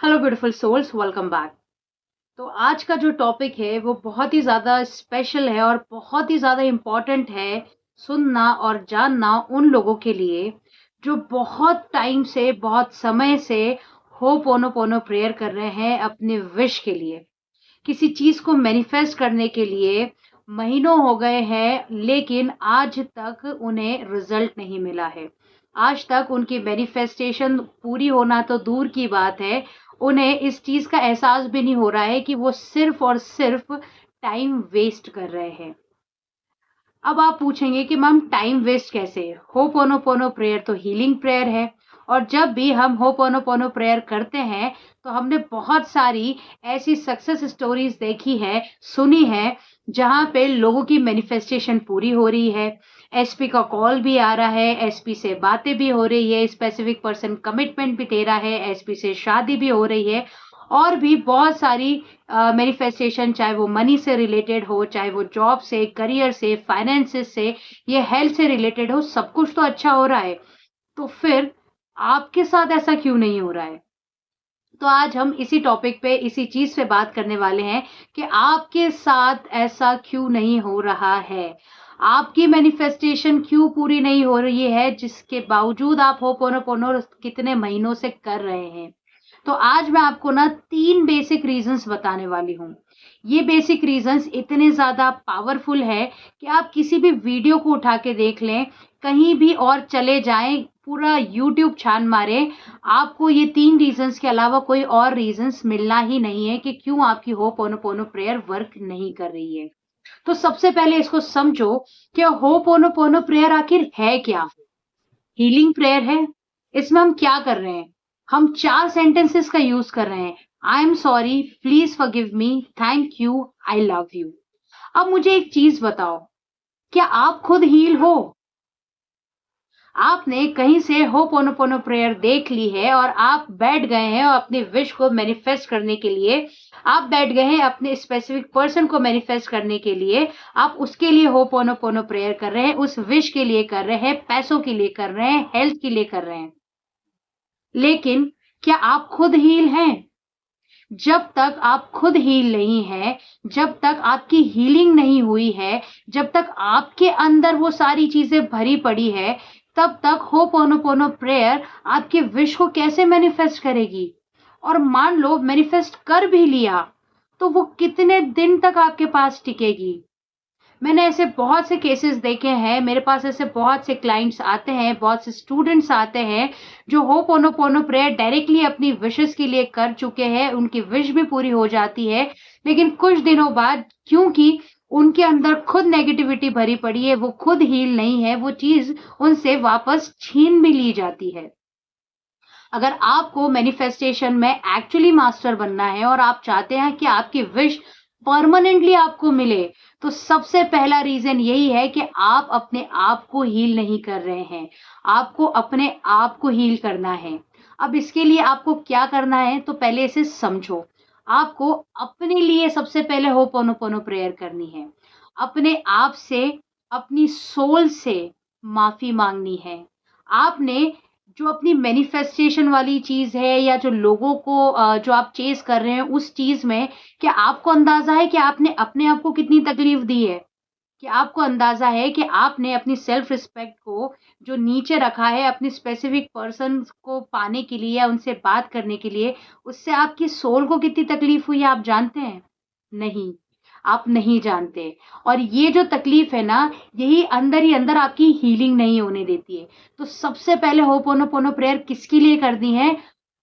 Hello beautiful souls, welcome back. तो आज का जो टॉपिक है वो बहुत ही ज़्यादा स्पेशल है और बहुत ही ज़्यादा इम्पोर्टेंट है सुनना और जानना उन लोगों के लिए जो बहुत टाइम से, बहुत समय से होपोनोपोनो प्रेयर कर रहे हैं अपने विश के लिए। किसी चीज़ को मैनिफेस्ट करने के लिए महीनों हो गए हैं, लेकिन आज तक उन्हें रिजल्ट नहीं मिला है। आज तक उनकी मैनिफेस्टेशन पूरी होना तो दूर की बात है, उन्हें इस चीज़ का एहसास भी नहीं हो रहा है कि वो सिर्फ़ और सिर्फ़ टाइम वेस्ट कर रहे हैं। अब आप पूछेंगे कि मैम टाइम वेस्ट कैसे? होपोनोपोनो प्रेयर तो हीलिंग प्रेयर है और जब भी हम होपोनोपोनो प्रेयर करते हैं तो हमने बहुत सारी ऐसी सक्सेस स्टोरीज देखी है, सुनी है, जहाँ पे लोगों की मैनिफेस्टेशन पूरी हो रही है। एसपी का कॉल भी आ रहा है, एसपी से बातें भी हो रही है, स्पेसिफिक पर्सन कमिटमेंट भी दे रहा है, एसपी से शादी भी हो रही है और भी बहुत सारी मैनिफेस्टेशन, चाहे वो मनी से रिलेटेड हो, चाहे वो जॉब से, करियर से, फाइनेंसेस से, ये हेल्थ से रिलेटेड हो, सब कुछ तो अच्छा हो रहा है। तो फिर आपके साथ ऐसा क्यों नहीं हो रहा है? तो आज हम इसी टॉपिक पे, इसी चीज़ पे बात करने वाले हैं कि आपके साथ ऐसा क्यों नहीं हो रहा है? आपकी मैनिफेस्टेशन क्यों पूरी नहीं हो रही है, जिसके बावजूद आप होपोनोपोनो कितने महीनों से कर रहे हैं? तो आज मैं आपको ना 3 बेसिक रीज़न्स बताने वाली हूँ। ये बेसिक रीज़न्स इतने ज़्यादा पावरफुल है कि आप किसी भी वीडियो को उठा के देख लें, कहीं भी और चले जाएँ, पूरा यूट्यूब छान मारें, आपको ये 3 रीज़न्स के अलावा कोई और रीज़न्स मिलना ही नहीं है कि क्यों आपकी होपोनोपोनो प्रेयर वर्क नहीं कर रही है। तो सबसे पहले इसको समझो कि होपोनोपोनो प्रेयर आखिर है क्या? हीलिंग प्रेयर है। इसमें हम क्या कर रहे हैं? हम 4 सेंटेंसेस का यूज़ कर रहे हैं। I am sorry, please forgive me, thank you, I love you. अब मुझे एक चीज़ बताओ, क्या आप खुद हील हो? आपने कहीं से होपोनोपोनो प्रेयर देख ली है और आप बैठ गए हैं और अपने विश को मैनिफेस्ट करने के लिए, आप बैठ गए हैं अपने स्पेसिफिक पर्सन को मैनिफेस्ट करने के लिए, आप उसके लिए होपोनोपोनो प्रेयर कर रहे हैं, उस विश के लिए कर रहे हैं, पैसों के लिए कर रहे हैं, हेल्थ के लिए कर रहे हैं। लेकिन क्या आप खुद हील हैं? जब तक आप खुद हील नहीं हैं, जब तक आपकी हीलिंग नहीं हुई है, जब तक आपके अंदर वो सारी चीज़ें भरी पड़ी है, तब तक होपोनोपोनो प्रेयर आपके विश को कैसे मैनिफेस्ट करेगी? और मान लो मैनिफेस्ट कर भी लिया, तो वो कितने दिन तक आपके पास टिकेगी? मैंने ऐसे बहुत से केसेस देखे हैं, मेरे पास ऐसे बहुत से क्लाइंट्स आते हैं, बहुत से स्टूडेंट्स आते हैं, जो होपोनोपोनो प्रेयर डायरेक्टली अपनी विशेज़ के लिए कर चुके हैं, उनकी विश भी पूरी हो जाती है, लेकिन कुछ दिनों बाद क्योंकि उनके अंदर खुद नेगेटिविटी भरी पड़ी है, वो खुद हील नहीं है, वो चीज़ उनसे वापस छीन भी ली जाती है। अगर आपको मैनिफेस्टेशन में एक्चुअली मास्टर बनना है और आप चाहते हैं कि आपकी विश परमानेंटली आपको मिले, तो सबसे पहला रीज़न यही है कि आप अपने आप को हील नहीं कर रहे हैं। आपको अपने आप को हील करना है। अब इसके लिए आपको क्या करना है, तो पहले इसे समझो। आपको अपने लिए सबसे पहले होपोनोपोनो प्रेयर करनी है। अपने आप से, अपनी सोल से माफ़ी माँगनी है। आपने जो अपनी मैनिफेस्टेशन वाली चीज़ है या जो लोगों को जो आप चेज़ कर रहे हैं उस चीज़ में, क्या आपको अंदाज़ा है कि आपने अपने आप को कितनी तकलीफ़ दी है? क्या आपको अंदाज़ा है कि आपने अपनी सेल्फ रिस्पेक्ट को जो नीचे रखा है अपने स्पेसिफिक पर्सन्स को पाने के लिए या उनसे बात करने के लिए, उससे आपकी सोल को कितनी तकलीफ़ हुई है, आप जानते हैं? नहीं, आप नहीं जानते। और ये जो तकलीफ़ है ना, यही अंदर ही अंदर आपकी हीलिंग नहीं होने देती है। तो सबसे पहले होपोनोपोनो प्रेयर किसके लिए करनी है?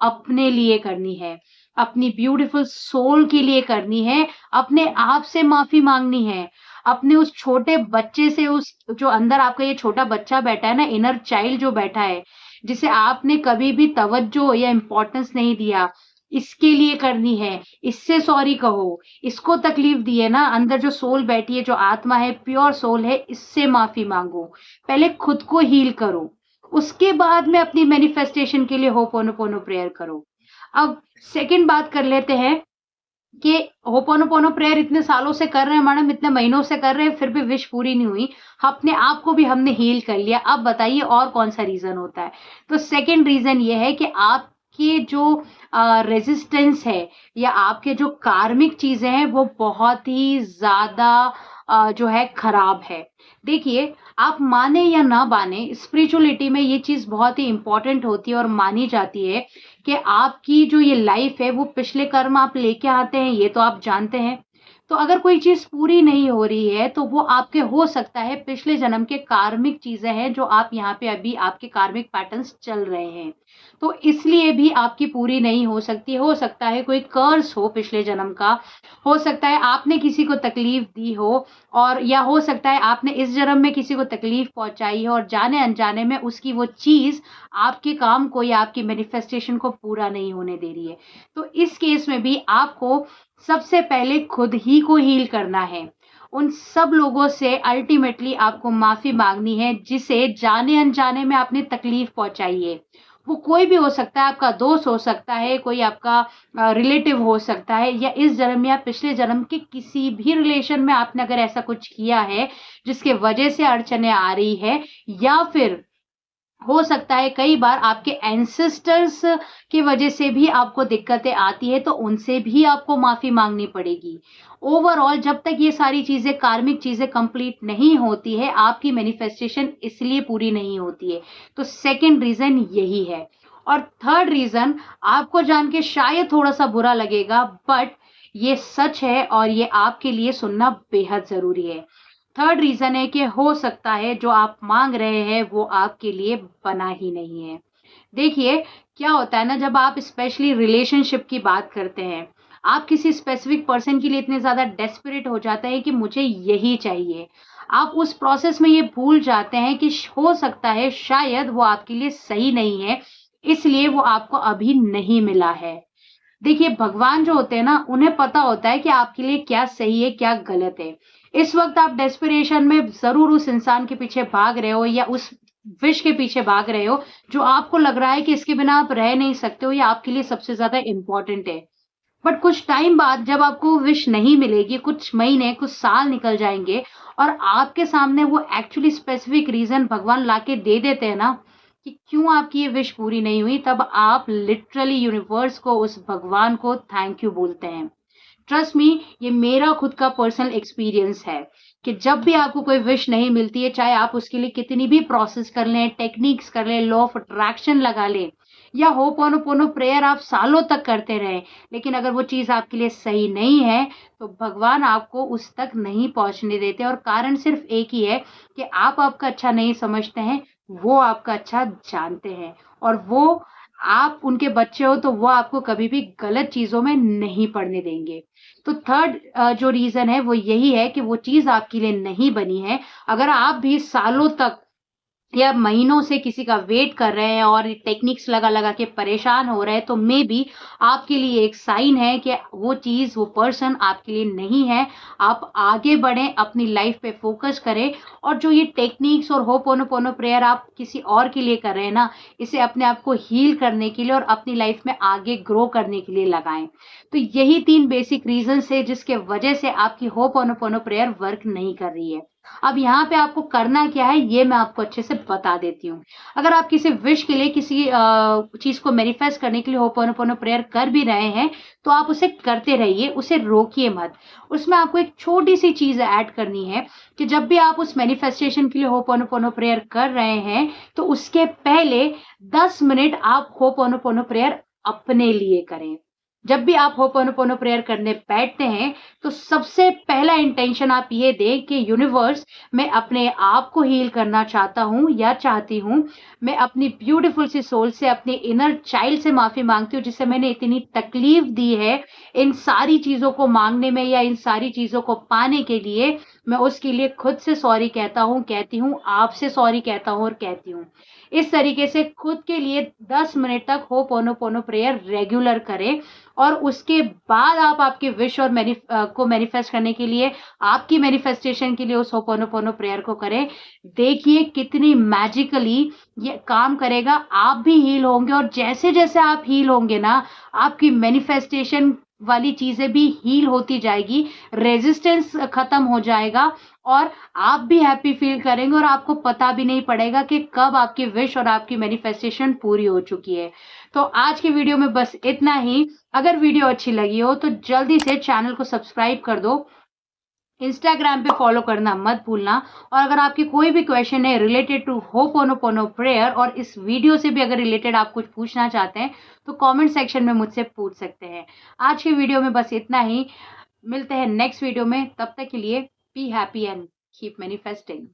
अपने लिए करनी है, अपनी ब्यूटीफुल सोल के लिए करनी है, अपने आप से माफ़ी माँगनी है, अपने उस छोटे बच्चे से, उस जो अंदर आपका ये छोटा बच्चा बैठा है ना, इनर चाइल्ड जो बैठा है, जिसे आपने कभी भी तवज्जो या इम्पोर्टेंस नहीं दिया, इसके लिए करनी है। इससे सॉरी कहो, इसको तकलीफ़ दी है ना, अंदर जो सोल बैठी है, जो आत्मा है, प्योर सोल है, इससे माफ़ी माँगो। पहले खुद को हील करो, उसके बाद में अपनी मैनिफेस्टेशन के लिए होपोनोपोनो प्रेयर करो। अब सेकंड बात कर लेते हैं कि होपोनोपोनो प्रेयर इतने सालों से कर रहे हैं मैडम, इतने महीनों से कर रहे हैं, फिर भी विश पूरी नहीं हुई। अपने आप को भी हमने हील कर लिया। अब बताइए और कौन-सा रीज़न होता है? तो सेकंड रीज़न ये है कि आप आपके जो रेजिस्टेंस है या आपके जो कार्मिक चीज़ें हैं वो बहुत ही ज़्यादा जो है खराब है। देखिए, आप माने या ना माने स्पिरिचुअलिटी में ये चीज़ बहुत ही इम्पोर्टेंट होती है और मानी जाती है कि आपकी जो ये लाइफ है वो पिछले कर्म आप लेके आते हैं, ये तो आप जानते हैं। तो अगर कोई चीज़ पूरी नहीं हो रही है, तो वो आपके हो सकता है पिछले जन्म के कार्मिक चीज़ें हैं जो आप यहाँ पे अभी आपके कार्मिक पैटर्न्स चल रहे हैं। तो इसलिए भी आपकी पूरी नहीं हो सकती। हो सकता है कोई कर्स हो पिछले जन्म का, हो सकता है आपने किसी को तकलीफ दी हो और या हो सकता है आपने इस जन्म में किसी को तकलीफ पहुँचाई हो और जाने-अनजाने में उसकी वो चीज़ आपके काम को या आपकी मैनिफेस्टेशन को पूरा नहीं होने दे रही है। तो इस केस में भी आपको सबसे पहले खुद ही को हील करना है। उन सब लोगों से अल्टीमेटली आपको माफ़ी माँगनी है जिसे जाने-अनजाने में आपने तकलीफ पहुँचाई है। वो कोई भी हो सकता है, आपका दोस्त हो सकता है, कोई आपका रिलेटिव हो सकता है या इस जन्म या पिछले जन्म के किसी भी रिलेशन में आपने अगर ऐसा कुछ किया है, जिसके वजह से अड़चनें आ रही है या फिर हो सकता है कई बार आपके एंसेस्टर्स की वजह से भी आपको दिक्कतें आती है, तो उनसे भी आपको माफ़ी माँगनी पड़ेगी। ओवरऑल जब तक ये सारी चीज़ें कार्मिक चीज़ें कंप्लीट नहीं होती है, आपकी मैनिफेस्टेशन इसलिए पूरी नहीं होती है। तो सेकंड रीज़न यही है। और थर्ड रीज़न आपको जान के शायद थोड़ा-सा बुरा लगेगा बट ये सच है और ये आपके लिए सुनना बेहद ज़रूरी है। थर्ड रीज़न है कि हो सकता है जो आप माँग रहे हैं वो आपके लिए बना ही नहीं है। देखिए, क्या होता है ना जब आप स्पेशली रिलेशनशिप की बात करते हैं, आप किसी स्पेसिफिक पर्सन के लिए इतने ज़्यादा डेस्परेट हो जाते हैं कि मुझे यही चाहिए। आप उस प्रोसेस में ये भूल जाते हैं कि हो सकता है शायद वो आपके लिए सही नहीं है, इसलिए वो आपको अभी नहीं मिला है। देखिए, भगवान जो होते हैं ना, उन्हें पता होता है कि आपके लिए क्या सही है, क्या गलत है। इस वक़्त आप डेस्परेशन में ज़रूर उस इंसान के पीछे भाग रहे हो या उस विश के पीछे भाग रहे हो, जो आपको लग रहा है कि इसके बिना आप रह नहीं सकते हो या आपके लिए सबसे ज़्यादा इम्पोर्टेंट है। बट कुछ टाइम बाद जब आपको विश नहीं मिलेगी, कुछ महीने, कुछ साल निकल जाएँगे और आपके सामने वो एक्चुअली स्पेसिफिक रीज़न भगवान लाके दे देते हैं ना, कि क्यों आपकी ये विश पूरी नहीं हुई, तब आप लिटरली यूनिवर्स को, उस भगवान को थैंक यू बोलते हैं। ट्रस्ट मी, ये मेरा खुद का पर्सनल एक्सपीरियंस है कि जब भी आपको कोई विश नहीं मिलती है, चाहे आप उसके लिए कितनी भी प्रोसेस कर लें, टेक्निक्स कर लें, लॉ ऑफ अट्रैक्शन लगा लें या होपोनोपोनो प्रेयर आप सालों तक करते रहें, लेकिन अगर वो चीज़ आपके लिए सही नहीं है, तो भगवान आपको उस तक नहीं पहुँचने देते और कारण सिर्फ़ एक ही है कि आप आपका अच्छा नहीं समझते हैं, वो आपका अच्छा जानते हैं और वो आप उनके बच्चे हो तो वो आपको कभी भी गलत चीज़ों में नहीं पड़ने देंगे। तो थर्ड जो रीज़न है वो यही है कि वो चीज़ आपके लिए नहीं बनी है। अगर आप भी सालों तक या महीनों से किसी का वेट कर रहे हैं और टेक्निक्स लगा-लगा के परेशान हो रहे हैं, तो मे बी आपके लिए एक साइन है कि वो चीज़, वो पर्सन आपके लिए नहीं है। आप आगे बढ़ें, अपनी लाइफ पे फ़ोकस करें और जो ये टेक्निक्स और होपोनोपोनो प्रेयर आप किसी और के लिए कर रहे हैं ना, इसे अपने आप को हील करने के लिए और अपनी लाइफ में आगे ग्रो करने के लिए लगाएँ। तो यही 3 बेसिक रीज़न्स है जिसके वजह से आपकी होपोनोपोनो प्रेयर वर्क नहीं कर रही है। अब यहाँ पे आपको करना क्या है, ये मैं आपको अच्छे से बता देती हूँ। अगर आप किसी विश के लिए किसी चीज़ को मैनिफेस्ट करने के लिए होपोनोपोनो प्रेयर कर भी रहे हैं, तो आप उसे करते रहिए, उसे रोकिए मत। उसमें आपको एक छोटी-सी चीज़ ऐड करनी है कि जब भी आप उस मैनिफेस्टेशन के लिए होपोनोपोनो प्रेयर कर रहे हैं, तो उसके पहले 10 मिनट आप होपोनोपोनो प्रेयर अपने लिए करें। जब भी आप होपोनोपोनो प्रेयर करने बैठते हैं, तो सबसे पहला इंटेंशन आप ये दें कि यूनिवर्स, मैं अपने आप को हील करना चाहता हूँ या चाहती हूँ। मैं अपनी ब्यूटीफुल सी सोल से, अपने इनर चाइल्ड से माफ़ी माँगती हूँ जिसे मैंने इतनी तकलीफ दी है, इन सारी चीज़ों को माँगने में या इन सारी चीज़ों को पाने के लिए। मैं उसके लिए खुद से सॉरी कहता हूँ, कहती हूँ, आपसे सॉरी कहता हूँ और कहती हूँ। इस तरीके से खुद के लिए 10 मिनट तक होपोनोपोनो प्रेयर रेगुलर करें और उसके बाद आप आपके विश और को मैनिफेस्ट करने के लिए, आपकी मैनिफेस्टेशन के लिए उस होपोनोपोनो प्रेयर को करें। देखिए कितनी मैजिकली ये काम करेगा, आप भी हील होंगे और जैसे-जैसे आप हील होंगे ना, आपकी मैनिफेस्टेशन वाली चीजें भी हील होती जाएगी, रेजिस्टेंस खत्म हो जाएगा और आप भी हैप्पी फील करेंगे और आपको पता भी नहीं पड़ेगा कि कब आपकी विश और आपकी मैनिफेस्टेशन पूरी हो चुकी है। तो आज की वीडियो में बस इतना ही। अगर वीडियो अच्छी लगी हो तो जल्दी से चैनल को सब्सक्राइब कर दो, इंस्टाग्राम पे फॉलो करना मत भूलना। और अगर आपकी कोई भी क्वेश्चन है रिलेटेड टू होपोनोपोनो प्रेयर और इस वीडियो से भी अगर रिलेटेड आप कुछ पूछना चाहते हैं तो कमेंट सेक्शन में मुझसे पूछ सकते हैं। आज की वीडियो में बस इतना ही। मिलते हैं नेक्स्ट वीडियो में, तब तक के लिए be happy and keep manifesting.